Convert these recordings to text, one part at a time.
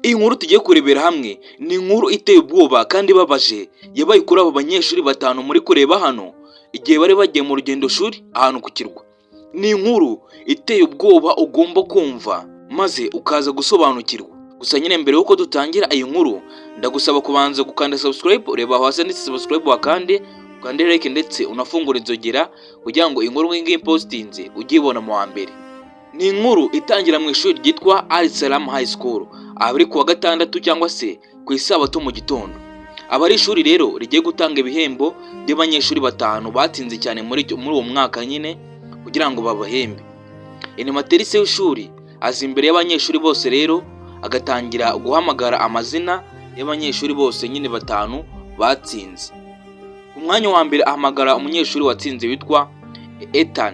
Iyi nkuru tugiye kurebera hamwe ni inkuru iteye ubwoba kandi ibabaje yabaye kuri abo banyeshuri batanu muri kureba hano igihe bari bagiye mu rugendo shuri ahantu ku kirwa. Ni inkuru iteye ubwoba ugomba kumva maze ukaza gusobanukirwa. Gusa nyine mbere yuko dutangira iyi nkuru ndagusaba kubanza gukanda subscribe, ureba hasi handitse subscribe wakande, ukande like ndetse unafungura inzogera kugira ngo inkuru ngiyi postinze ugibona mu wa mbere. Ni inkuru itangira mu ishuri ryitwa Al Salam High School abari kuwa gatandatu cyangwa se ku isabato mu gitondo. Abari ishuri rero rigiye gutanga ibihembo by'abanyeshuri batanu batsinze cyane muri uwo mwaka nyine kugira ngo babahembe. Animatrice y'ishuri azi imbere y'abanyeshuri bose rero agatangira guhamagara amazina y'abanyeshuri bose nyine batanu batsinze. Ku mwanya wa mbere ahamagara umunyeshuri watsinze witwa Ethan.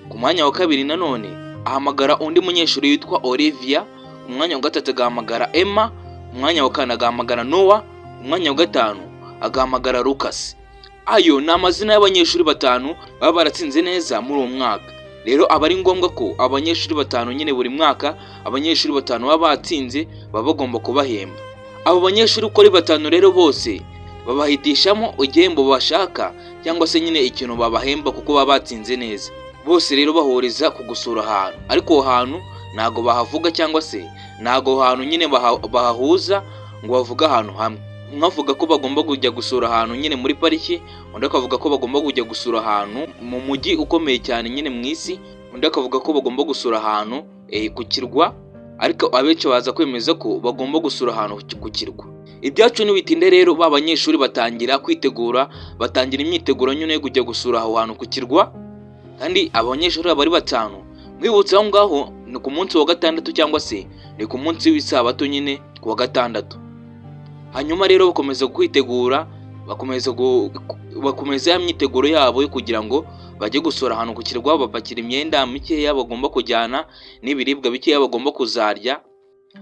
Ku mwanya wa kabiri nanone ahamagara undi munyeshuri witwa Olivia. Umwanya wa gatatu agahamagara Emma. Umwanya wa kane agahamagara Noah. Umwanya wa gatanu agahamagara Lucas. Ayo ni amazina y'abanyeshuri batanu baba baratsinze neza muri uwo mwaka. Rero aba ari ngombwa ko abanyeshuri batanu nyine buri mwaka abanyeshuri batanu baba batsinze baba bagomba kubahemba. Abo banyeshuri uko ari batanu rero bose babahitishamo igihembo bashaka cyangwa se nyine ikintu babahemba kuko baba batsinze neza. Bose rero bahuriza ku gusura ahantu, ariko aho hantu ntago bahavuga cyangwa se ntago hantu nyine bahahuza ngo bavuga ahantu hamwe. Umwe avuga ko bagomba kujya gusura ahantu nyine muri pariki, undi akavuga ko bagomba kujya gusura ahantu mu mujyi ukomeye cyane nyine mu isi, undi akavuga ko bagomba gusura ahantu ku kirwa, ariko abenshi baza kwemeza ko bagomba gusura ahantu ku kirwa. Ibyacu n'ibitinde rero b'abanyeshuri batangira kwitegura, batangira imyiteguro nyine yo kujya gusura aho hantu ku kirwa. Kandi abanyeshuri bari batanu mwibutse aho ngaho ni ku munsi wa gatandatu cyangwa se ni ku munsi w'isabato nyine ku wa gatandatu. Hanyuma rero bakomeza kwitegura, bakomeza ya myiteguro yabo yo kugira ngo bajye gusura ahantu ku kirwa, bapakira imyenda mikeya bagomba kujyana n'ibiribwa bikeya bagomba kuzarya.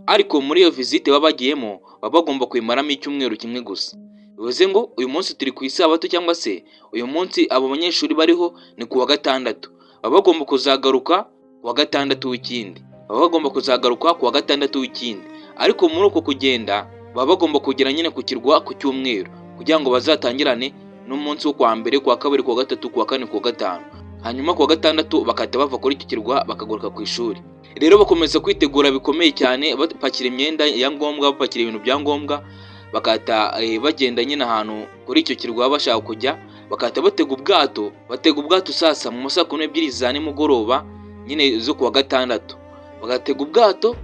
Ariko muri iyo visite baba bagiyemo baba bagomba kwimaramo icyumweru kimwe gusa. Bivuze ngo uyu munsi turi ku isabato cyangwa se uyu munsi abo banyeshuri bariho ni ku wa gatandatu. Baba bagomba kuzagaruka ku wa gatandatu w'ikindi. Baba bagomba kuzagaruka ku wa gatandatu w'ikindi. Ariko muri uko kugenda baba bagomba kugera nyine ku kirwa ku cyumweru kugira ngo bazatangirane n'umunsi wo kwa mbere, kwa kabiri, kwa gatatu, kwa kane, kwa gatanu. Hanyuma ku wa gatandatu bakahita bava kuri icyo kirwa bakagaruka ku ishuri. Rero bakomeza kwitegura bikomeye cyane, bapakira imyenda ya ngombwa, bapakira ibintu bya ngombwa, bakahita bagenda nyine ahantu kuri icyo kirwa bashaka kujya, bakahita batega ubwato sasa mu masaa 12 za nimugoroba nyine zo ku wa gatandatu. Bagatega ubwato,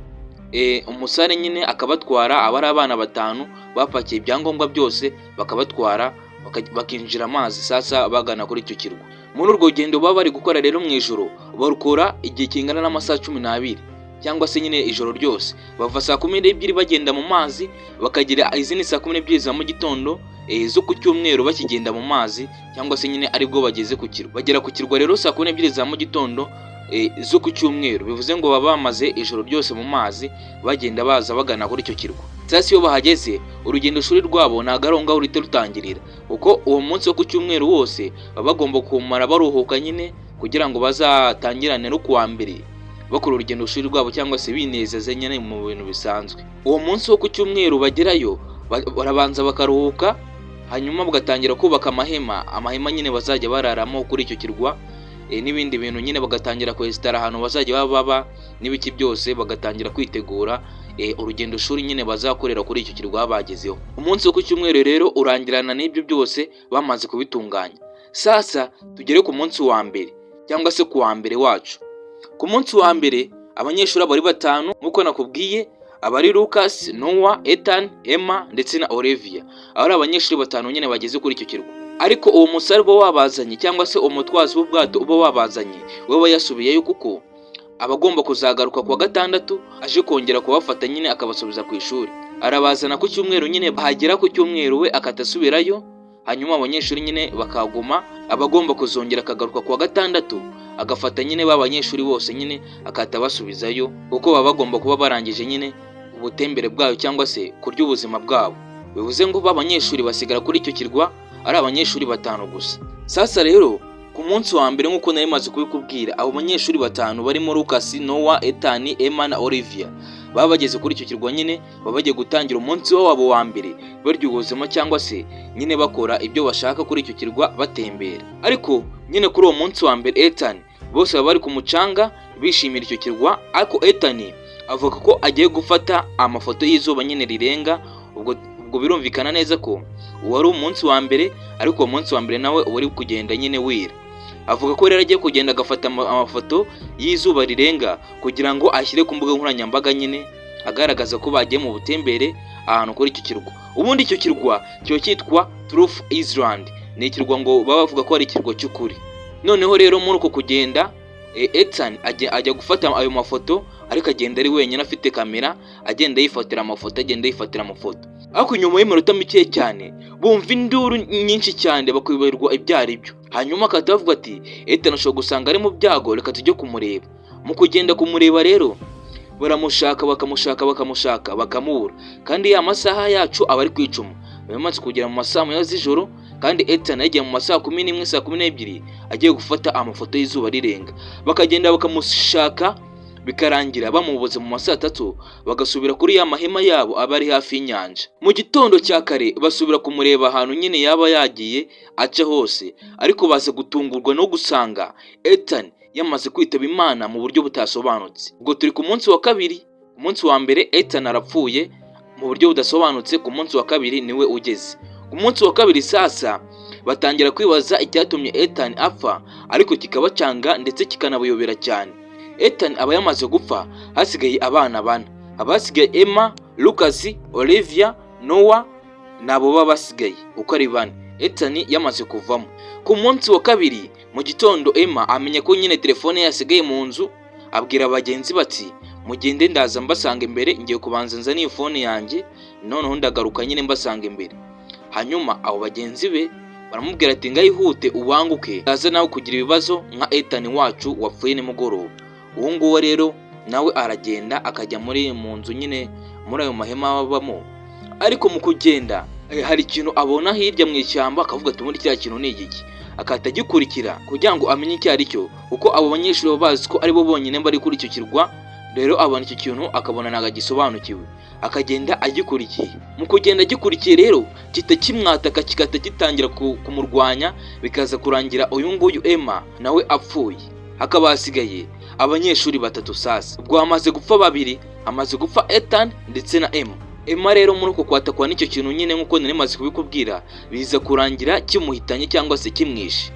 umusare nyine akabatwara, abari abana batanu bapakiye ibyangombwa byose bakabatwara bakinjira amazi sasa bagana kuri icyo kirwa. Muri urwo rugendo baba bari gukora rero mu ijoro, barukora igihe kingana n'amasaha 12 cyangwa se nyine ijoro ryose. Bava saa 12 bagenda mu mazi bakagira izindi saa 12 za mu gitondo zo ku cyumweru bakigenda mu mazi cyangwa se nyine aribwo bageze ku kirwa. Bagera ku kirwa rero saa 12 za mu gitondo zo ku cyumweru. Bivuze ngo baba bamaze ijoro ryose mu mazi bagenda baza bagana kuri icyo kirwa. Sasa iyo bahageze urugendo shuri rwabo nagaronga urite rutangirira, kuko uwo munsi wo ku cyumweru wose baba bagomba kumara baruhuka nyine kugira ngo bazatangirane no kuwa mbere bakora urugendo shuri rwabo cyangwa se binezeze nyine mu bintu bisanzwe. Uwo munsi wo ku cyumweru bagerayo barabanza bakaruhuka, hanyuma bagatangira kubaka amahema nyine bazajya bararamo kuri icyo kirwa, n'ibindi bintu nyine bagatangira kwesitara ahantu bazajya baba n'ibiki byose, bagatangira kwitegura urugendo shuri nyine bazakorera kuri icyo kirwa bagezeho. Umunsi wo ku cyumweru rero urangirana n'ibyo byose bamaze kubitunganya. Sasa tugere ku munsi wa mbere cyangwa se ku wa mbere wacu. Ku munsi wa mbere abanyeshuri bari batanu nkuko nakubwiye, abari Lucas, Noah, Ethan, Emma ndetse na Olivia. Abari abanyeshuri batanu nyine bageze kuri icyo kirwa. Ariko uwo musare uba wabazanye cyangwa se umutwazi w'ubwato uba wabazanye we yasubiyeyo kuko abagomba kuzagaruka ku wa gatandatu aje kongera kubafata nyine akabasubiza ku ishuri. Arabazana ku cyumweru nyine, bahagera ku cyumweru we akatasubirayo, hanyuma abanyeshuri nyine bakaguma, abagomba kuzongera akagaruka ku wa gatandatu agafata nyine b'abanyeshuri bose nyine akahita basubizayo, kuko baba bagomba kuba barangije nyine ubutembere bwayo cyangwa se kurya ubuzima bwabo. Bivuze ngo b'abanyeshuri basigara kuri icyo kirwa ari abanyeshuri batanu gusa. Sasa rero ku munsi wa mbere nkuko nari maze kubikubwira, abo banyeshuri batanu barimo Lucas, Noah, Ethan, Emma na Olivia baba bageze kuri icyo kirwa nyine baba bagiye gutangira umunsi wabo wa mbere barya ubuzima cyangwa se nyine bakora ibyo bashaka kuri icyo kirwa batembera. Ariko nyine kuri uwo munsi wa mbere Ethan bose baba bari ku mucanga bishimira icyo kirwa, ariko Ethan avuga ko agiye gufata amafoto y'izuba nyine rirenga. Ubwo birumvikana neza ko wari umunsi wa mbere, ariko uwo munsi wa mbere nawe uri kugenda nyine wira. Avuga ko rero agiye kugenda agafata amafoto y'izuba rirenga kugira ngo ashyire ku mbuga nkoranyambaga nyine agaragaza ko bagiye mu butembere ahantu kuri icyo kirwa. Ubundi icyo kirwa cyo cyitwa Truth Island, ni ikirwa ngo baba bavuga ko ari ikirwa cy'ukuri. Noneho rero muri uko kugenda Ethan ajya gufata ayo mafoto, ariko agenda ari wenyine afite kamera, agenda yifatira amafoto. Ariko nyuma y'iminota mike cyane bumva induru nyinshi cyane bakwibarirwa ibyo ari byo. Hanyuma akahita bavuga ati Ethan ashobora gusanga ari mu byago, reka tujye kumureba. Mu kugenda kumureba rero baramushaka bakamubura, kandi ya masaha yacu aba ari kwicuma. Bamaze kugera mu masaha ya z'ijoro, kandi Ethan yagiye mu masaha 11 saa 12 agiye gufata amafoto y'izuba rirenga. Bakagenda bakamushaka bikarangira bamubuze mu masaha 3, bagasubira kuri ya mahema yabo aba ari hafi y'inyanja. Mu gitondo cya kare basubira kumureba ahantu nyine yaba yagiye aca hose, ariko baza gutungurwa no gusanga Ethan yamaze kwitaba Imana mu buryo butasobanutse. Ubwo turi ku munsi wa kabiri. Umunsi wa mbere Ethan arapfuye mu buryo budasobanutse, ku munsi wa kabiri niwe ugeze. Ku munsi wa kabiri sasa batangira kwibaza icyatumye Ethan apfa, ariko kikabacanga ndetse kikanabayobera cyane. Ethan aba yamaze gupfa, hasigaye abana bane. Abasigaye Emma, Lucas, Olivia, Noah nabo baba basigaye uko ari bane. Ethan yamaze kuvamo. Ku munsi wa kabiri mu gitondo Emma amenye ko nyine telefone yasigaye mu nzu, abwira abagenzi bati mugende ndaza mbasanga imbere, ngiye kubanza nzana iyo phone yanjye, noneho ndagaruka nyine mbasanga imbere. Hanyuma abo bagenzi be baramubwira ati ngayihute ubanguke aza nawe kugira ibibazo nka Ethan wacu wapfuye nimugoroba. Uwo nguwo rero nawe aragenda akajya mu nzu nyine muri ayo mahema babamo. Ariko mu kugenda hari ikintu abona hirya mu ishyamba, akavuga ati ubundi cya kintu ni igiki, akahita agikurikira kugira ngo amenye icyo ari cyo, kuko abo banyeshuri bazi ko ari bo bonyine bari kuri icyo kirwa. Rero abona icyo kintu akabona nagagisobanukiwe, akagenda agikurikiye. Mu kugenda agikurikiye rero kita kimwataka kigata gitangira kumurwanya, bikaza kurangira uyu nguyu Emma nawe apfuye. Hakaba hasigaye abanyeshuri batatu sasa. Ubwo hamaze gupfa babiri, hamaze gupfa Ethan ndetse na Emma. Emma rero muri uko kwatakwa n'icyo kintu nyine nk'uko nari maze kubikubwira, biza kurangira kimuhitanye cyangwa se kimwishe.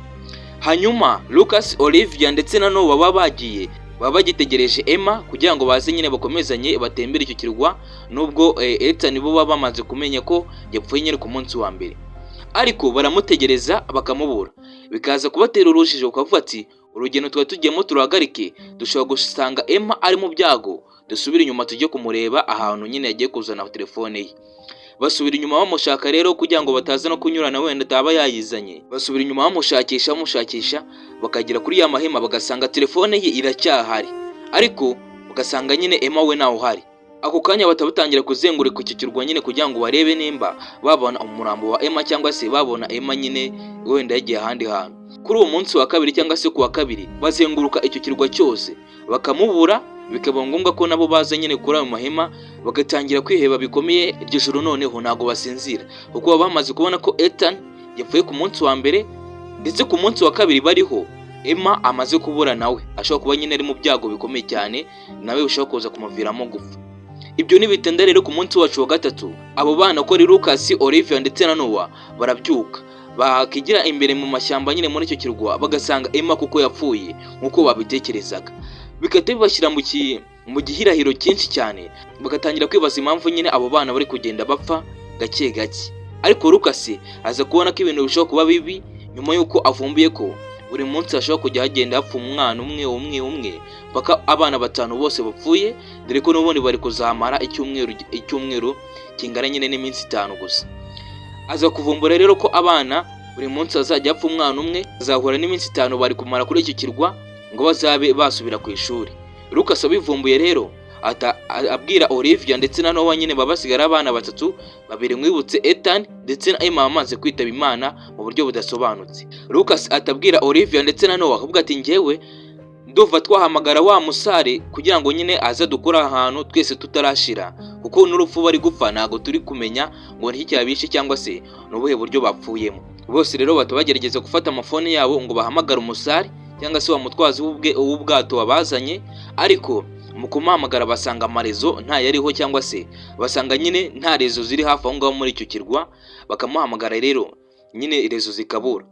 Hanyuma Lucas, Olivia ndetse na Noah baba bagiye, baba bagitegereje Emma kugira ngo baze nyine bakomezanye batembere icyo kirwa, nubwo Ethan bo baba bamaze kumenya ko yapfuye nyine ku munsi wa mbere. Ariko baramutegereza bakamubura, bikaza kubatera urujijo, ukavuga ati urugendo twa tugiyemo turahagarike, dushobora gusanga Emma ari mu byago, dusubira inyuma tujye kumureba ahantu nyine yagiye kuzana telefone ye. Basubira inyuma bamushaka rero kugira ngo bataza no kunyurana wenda ataba yayizanye. Basubira inyuma bamushakisha bakagera kuri ya mahema, bagasanga telefone ye iracyahari, ariko bagasanga nyine Emma we naho hari. Ako kanya batabutangira kuzenguruka icyo kirwa nyine kugira ngo barebe nimba babona umurambo wa Emma cyangwa se babona Emma nyine wenda yagiye ahandi hantu. Kuri uwo munsi wa kabiri cyangwa se ku wa kabiri bazenguruka icyo kirwa cyose bakamubura, bikaba ngombwa ko nabo baza nyine kuri ayo mahema bagatangira kwiheba bikomeye. Iryo joro noneho ntago basinzira, kuko baba bamaze kubona ko Ethan yapfuye ku munsi wa mbere, ndetse ku munsi wa kabiri bariho Emma amaze kubura, nawe ashobora kuba nyine ari mu byago bikomeye cyane, nawe ushobora kuza kumuviramo gupfa. Ibyo nibitenda rero ku munsi wacu wa gatatu, abo bana ko ari Lucas, Olivia ndetse na Noah barabyuka bakigira imbere mu mashyamba nyine muri icyo kirwa, bagasanga Emma kuko yapfuye nkuko babitekerezaga. Bikata bibashyira mu gihirahiro cyinshi cyane, bagatangira kwibaza impamvu nyine abo bana bari kugenda bapfa gake gake. Ariko Lucas aza kubona ko ibintu bishobora kuba bibi nyuma y'uko avumbuye ko buri munsi hashobora kujya hagenda hapfa umwana umwe paka abana batanu bose bapfuye, dore ko n'ubundi bari kuzamara icyumweru kingana nyine n'iminsi 5 gusa. Aza kuvumbura rero ko abana buri munsi hazajya hapfa umwana umwe, azahura n'iminsi 5 bari kumara kuri icyo kirwa ngo bazabe basubira ku ishuri. Lucas abivumbuye rero abwira Olivia ndetse na Noah nyine babasigara abana batatu, babiri mwibutse Ethan ndetse na Emma amaze kwitaba Imana mu buryo budasobanutse. Lucas atabwira Olivia ndetse na Noah, avuga ati njyewe ndumva twahamagara wa musare kugira ngo nyine aze dukora ahantu twese tutarashira, kuko n'urupfu bari gupfa ntago turi kumenya ngo ni iki cyabishe cyangwa se n'ubuhe buryo bapfuyemo. Bose rero bagerageza gufata amafone yabo ngo bahamagare umusare cyangwa se wa mutwazi w'ubwato wabazanye, ariko mu kumuhamagara basanga amarezo nta yariho cyangwa se basanga nyine nta rezo ziri hafi aho ngaho muri icyo kirwa. Bakamuhamagara rero nyine rezo zikabura,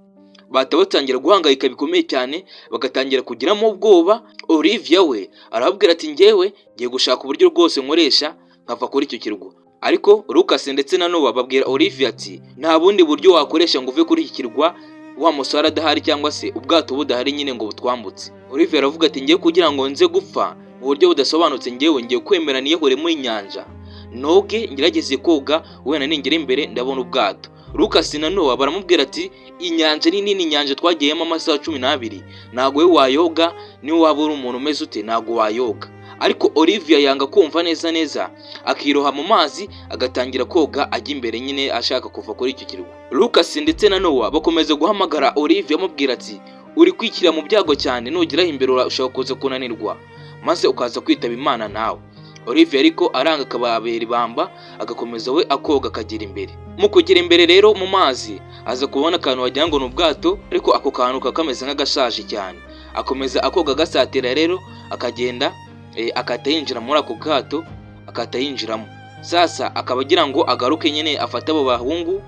bahita batangira guhangayika bikomeye cyane, bagatangira kugiramo ubwoba. Olivia we arababwira ati njyewe ngiye gushaka uburyo rwose nkoresha nkava kuri icyo kirwa, ariko Lucas ndetse na Noah babwira Olivia ati nta bundi buryo wakoresha ngo uve kuri iki kirwa wa musare adahari cyangwa se ubwato budahari nyine ngo butwambutse. Olivia aravuga ati ngiye kugira ngo nze gupfa mu buryo budasobanutse, njyewe ngiye kwemera niyehore muri nyanja, noge ngerageze koga, wenda ningera imbere ndabona ubwato. Lucas na Noah baramubwira ati inyanja ni nini, inyanja twagiyemo amasaha 12, ntago we wayoga, ni waba uri umuntu umeze ute ntago wayoga. Ariko Olivia yanga kumva neza akiroha mu mazi agatangira koga ajya imbere nyine ashaka kuva kuri icyo kirwa. Lucas ndetse na Noah bakomeza guhamagara Olivia amubwira ati uri kwikira mu byago cyane, nugeraho imbere urashobora kuza kunanirwa maze ukaza kwitaba Imana nawe. Olivia ariko aranga akababera ibamba, agakomeza we akoga akagira imbere. Mu kugira imbere rero mu mazi aza kubona akantu wagira ngo ni ubwato, ariko ako kantu kakameze nk'agashaje cyane. Akomeza akoga gasatira rero akagenda akahita yinjira muri ako bwato, akahita yinjiramo. Sasa akaba agira ngo agaruke nyine afate abo bahungu,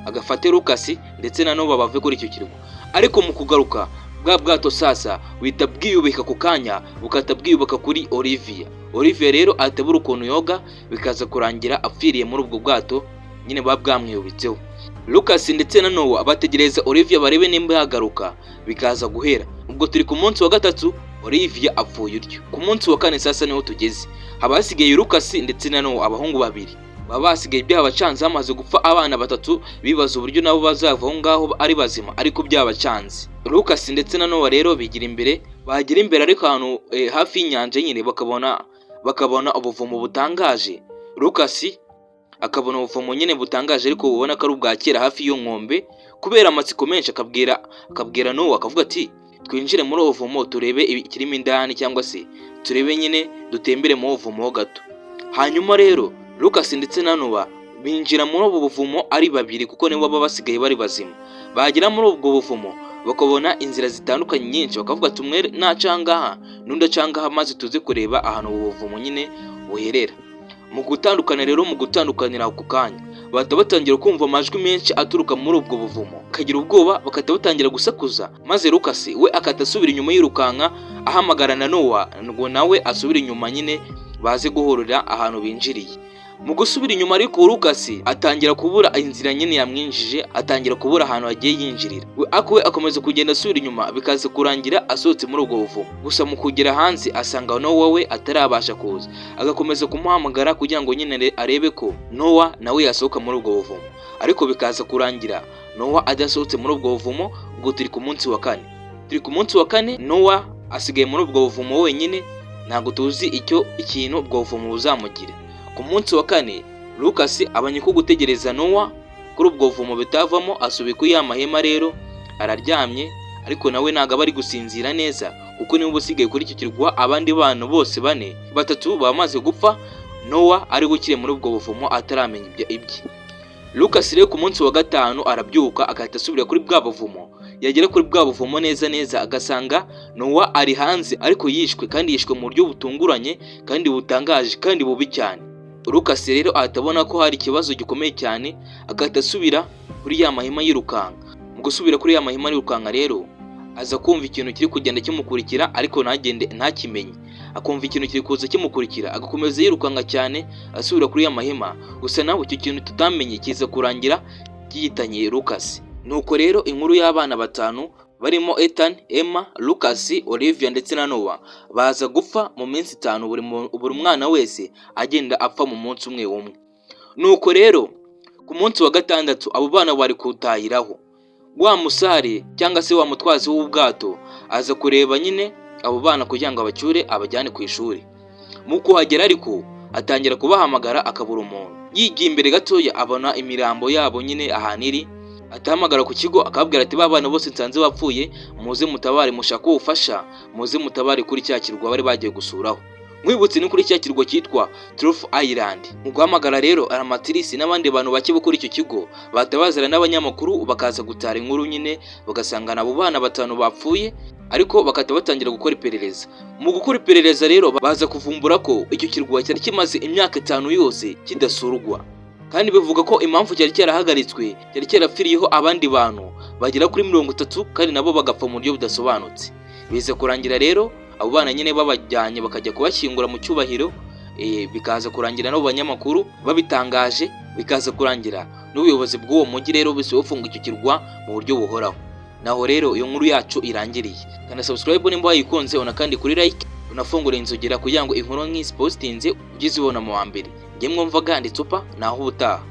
agafate Lucas ndetse na Noah bave kuri icyo kirwa. Ariko mu kugaruka bwa bwato sasa wita bwiyubika ku kanya bukata bwiyubaka kuri Olivia. Olivia rero atabura ukuntu yoga, bikaza kurangira apfiriye muri ubwo bwato nyine bwamwiyubitseho. Lucas ndetse na Noah bategereza Olivia barebe nimba yagaruka, bikaza guhera. Ubwo turi ku munsi wa gatatu, Olivia apfuye utyo. Ku munsi wa kane sasa niho tugeze, haba hasigaye Lucas ndetse na Noah abahungu babiri. Baba basigaye byabacanze, hamaze gupfa abana batatu, bibaza uburyo nabo bazava aho ngaho ari bazima, ariko byabacanze. Lucas ndetse na Noah rero bigira imbere, bagira imbere ariko ahantu hafi y'inyanja nyine bakabona ubuvumo butangaje. Lucas akabona ubuvumo nyine butangaje, ariko ubona ko ari ubwa kera hafi y'iyo nkombe. Kubera amatsiko menshi akabwira Noah akavuga ati twinjire muri ubuvumo turebe ikirimo indani, cyangwa se turebe nyine dutembere mu buvumo ho gato. Hanyuma rero Lucas ndetse na Noah binjira muri ubu buvumo ari babiri, kuko nibo baba basigaye bari bazima. Bagera muri ubwo buvumo bakabona inzira zitandukanye nyinshi, bakavuga ati umwe nacangaha n'undi acangaha, maze tuze kureba ahantu ubu buvumo nyine buherera. Mu gutandukana rero, mu gutandukanira ako kanya bahita batangira kumva amajwi menshi aturuka muri ubwo buvumo, kagira ubwoba bakahita batangira gusakuza. Maze Lucas we akahita asubira inyuma yirukanka ahamagara na Noah ngo nawe asubire inyuma nyine baze guhurira ahantu binjiriye. Mu gusubira inyuma ariko Lucas atangira kubura inzira nyine yamwinjije, atangira kubura ahantu agiye yinjirira. We akomeza kugenda asubira inyuma, bikaza kurangira asohotse muri ubwo buvumo. Gusa mu kugera hanze asanga Noah we atarabasha kuza, agakomeza kumuhamagara kugira ngo nyine arebe ko Noah nawe yasohoka muri ubwo buvumo, ariko bikaza kurangira Noah adasohotse muri ubwo buvumo. Ubwo turi ku munsi wa kane, Noah asigaye muri ubwo buvumo wenyine, ntabwo tuzi ikintu ubwo buvumo buzamugira. Ku munsi wa kane Lucas abanye ko gutegereza Noah kuri ubwo buvumo bitavamo, asubiye kuri ya mahema rero araryamye, ariko nawe ntago aba ari gusinzira neza, kuko niwe usigaye kuri icyo kirwa. Abandi bantu bose batatu bamaze gupfa, Noah ari gukire muri ubwo buvumo ataramenya ibye. Lucas rero ku munsi wa gatanu arabyuka agahita asubira kuri bwa buvumo. Yagera kuri bwa buvumo neza agasanga Noah ari hanze, ariko yishwe mu buryo butunguranye kandi butangaje kandi bubi cyane. Lucas rero atabona ko hari ikibazo gikomeye cyane, agahita asubira kuri ya mahema yirukanka. Mu gusubira kuri ya mahema yirukanka rero aza kumva ikintu kiri kugenda kimukurikira, ariko ntakimenye. Akumva ikintu kiri kuza kimukurikira, agakomeza yirukanka cyane asubira kuri ya mahema. Gusa nawe icyo kintu tutamenye kiza kurangira gihitanye Lucas. Nuko rero inkuru y'abana batanu barimo Ethan, Emma, Lucas, Olivia ndetse na Noah baza gupfa mu minsi 5, buri mwana wese agenda apfa mu munsi umwe. Nuko rero ku munsi wa gatandatu abo bana bari kutahiraho, wa musare cyangwa se wa mutwazi w'ubwato aza kureba nyine abo bana kugira ngo abacyure abajyane ku ishuri. Mu kuhagera ariko atangira kubahamagara akabura umuntu. Yigiye imbere gatoya abona imirambo yabo nyine ahantu iri, atahamagara ku kigo akababwira ati ba bana bose nsanze bapfuye, muze mutabare, mushaka ubufasha, muze mutabare kuri cya kirwa bari bagiye gusuraho. Mwibutse ni kuri cya kirwa cyitwa Truth Island. Mu guhamagara rero Aramatirisi n'abandi bantu bake bo kuri icyo kigo batabazana n'abanyamakuru bakaza gutara inkuru nyine, bagasangana abo bana 5 bapfuye, ariko bakata batangira gukora iperereza. Mu gukora iperereza rero baza kuvumbura ko icyo kirwa cyari kimaze imyaka 5 yose kidasurwa, kandi bivuga ko impamvu cyari cyarahagaritswe cyari cyarapfiriyeho abandi bantu bagera kuri 30 kandi nabo bagapfa mu buryo budasobanutse. Bize kurangira rero abo bana nyine babajyanye bakajya kubashyingura mu cyubahiro, bikaza kurangira n'abo banyamakuru babitangaje, bikaza kurangira n'ubuyobozi bw'uwo mujyi rero bise bufunga icyo kirwa mu buryo buhoraho. Naho rero iyo nkuru yacu irangiriye. Kana subscribe nimba wayikunze, ona kandi kuri like, unafungura inzogera kugira ngo inkuru nk'izi postinze ugizibona mu wa mbere. Nge mwumvaga nditsupa naho ubutaha.